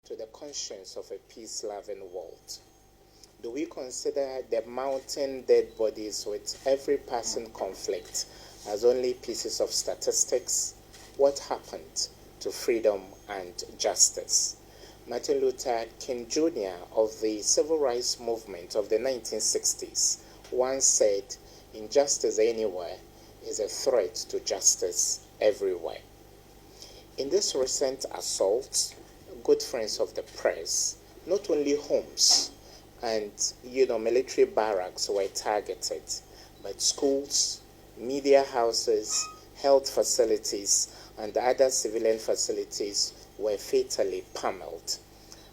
to the conscience of a peace-loving world? Do we consider the mounting dead bodies with every passing conflict as only pieces of statistics? What happened to freedom and justice? Martin Luther King Jr. of the Civil Rights Movement of the 1960s once said, "Injustice anywhere is a threat to justice everywhere." In this recent assault, good friends of the press, not only homes and military barracks were targeted, but schools, media houses, health facilities, and other civilian facilities were fatally pummeled.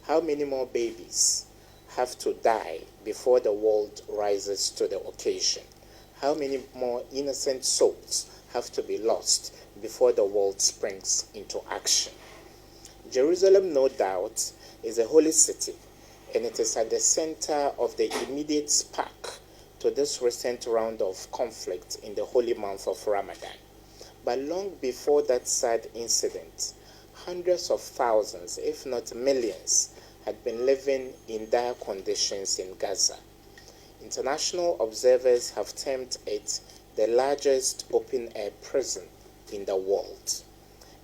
How many more babies have to die before the world rises to the occasion? How many more innocent souls have to be lost before the world springs into action? Jerusalem, no doubt, is a holy city, and it is at the center of the immediate spark to this recent round of conflict in the holy month of Ramadan. But long before that sad incident, hundreds of thousands, if not millions, had been living in dire conditions in Gaza. International observers have termed it the largest open-air prison in the world.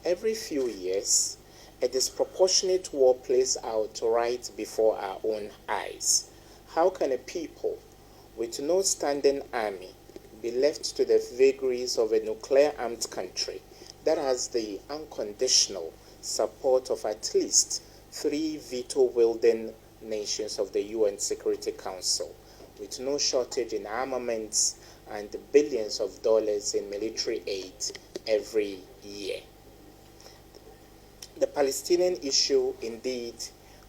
Every few years, a disproportionate war plays out right before our own eyes. How can a people with no standing army be left to the vagaries of a nuclear-armed country that has the unconditional support of at least 3 veto-wielding nations of the UN Security Council, with no shortage in armaments and billions of dollars in military aid every year? The Palestinian issue indeed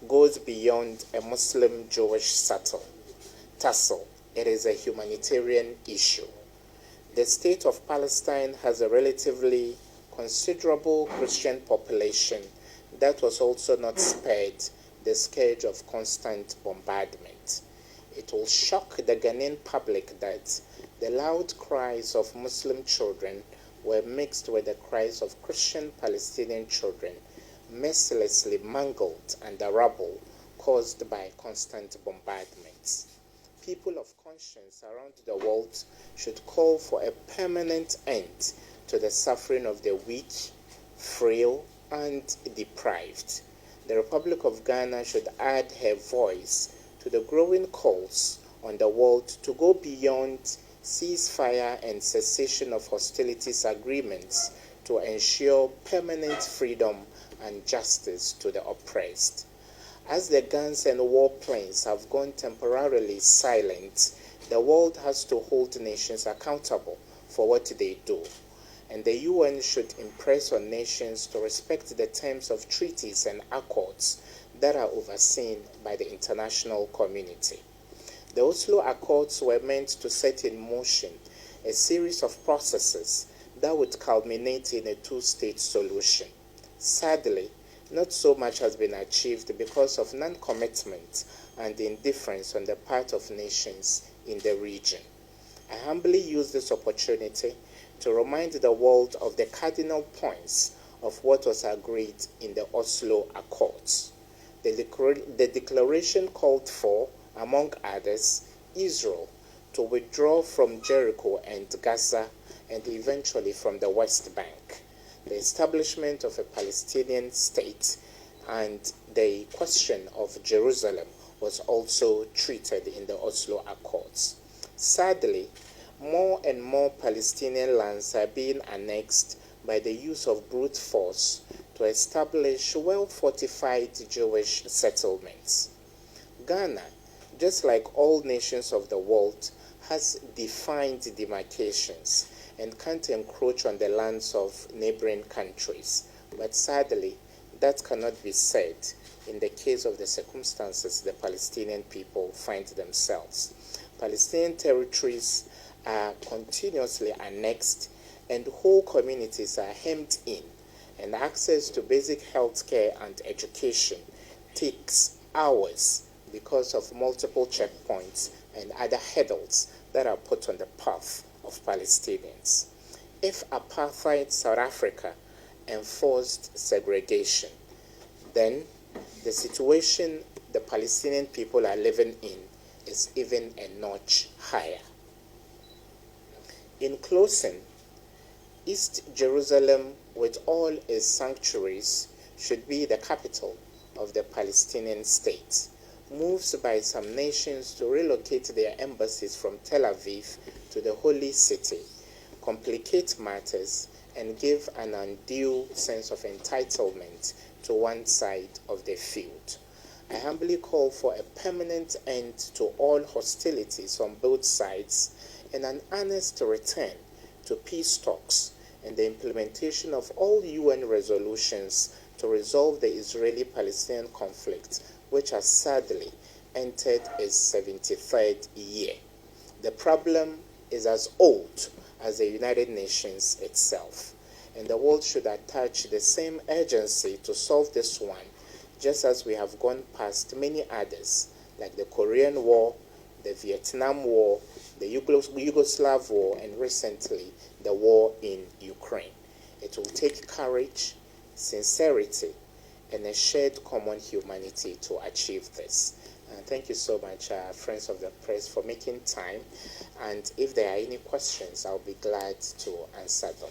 goes beyond a Muslim-Jewish tussle. It is a humanitarian issue. The state of Palestine has a relatively considerable Christian population that was also not spared the scourge of constant bombardment. It will shock the Ghanaian public that the loud cries of Muslim children were mixed with the cries of Christian Palestinian children, mercilessly mangled under rubble caused by constant bombardments. People of conscience around the world should call for a permanent end to the suffering of the weak, frail, and deprived. The Republic of Ghana should add her voice to the growing calls on the world to go beyond ceasefire and cessation of hostilities agreements to ensure permanent freedom and justice to the oppressed. As the guns and warplanes have gone temporarily silent, the world has to hold nations accountable for what they do, and the UN should impress on nations to respect the terms of treaties and accords that are overseen by the international community. The Oslo Accords were meant to set in motion a series of processes that would culminate in a two-state solution. Sadly, not so much has been achieved because of non-commitment and indifference on the part of nations in the region. I humbly use this opportunity to remind the world of the cardinal points of what was agreed in the Oslo Accords. The declaration called for, among others, Israel to withdraw from Jericho and Gaza and eventually from the West Bank, the establishment of a Palestinian state, and the question of Jerusalem was also treated in the Oslo Accords. Sadly, more and more Palestinian lands are being annexed by the use of brute force to establish well-fortified Jewish settlements. Ghana, just like all nations of the world, has defined demarcations and can't encroach on the lands of neighboring countries. But sadly, that cannot be said in the case of the circumstances the Palestinian people find themselves. Palestinian territories are continuously annexed and whole communities are hemmed in, and access to basic health care and education takes hours because of multiple checkpoints and other hurdles that are put on the path of Palestinians. If apartheid South Africa enforced segregation, then the situation the Palestinian people are living in is even a notch higher. In closing, East Jerusalem, with all its sanctuaries, should be the capital of the Palestinian state. Moves by some nations to relocate their embassies from Tel Aviv to the holy city complicate matters and give an undue sense of entitlement to one side of the field. I humbly call for a permanent end to all hostilities on both sides and an honest return to peace talks and the implementation of all UN resolutions to resolve the Israeli-Palestinian conflict, which has sadly entered its 73rd year. The problem is as old as the United Nations itself, and the world should attach the same urgency to solve this one, just as we have gone past many others, like the Korean War, the Vietnam War, the Yugoslav War, and recently the war in Ukraine. It will take courage, sincerity, and a shared common humanity to achieve this. Thank you so much, friends of the press, for making time. And if there are any questions, I'll be glad to answer them.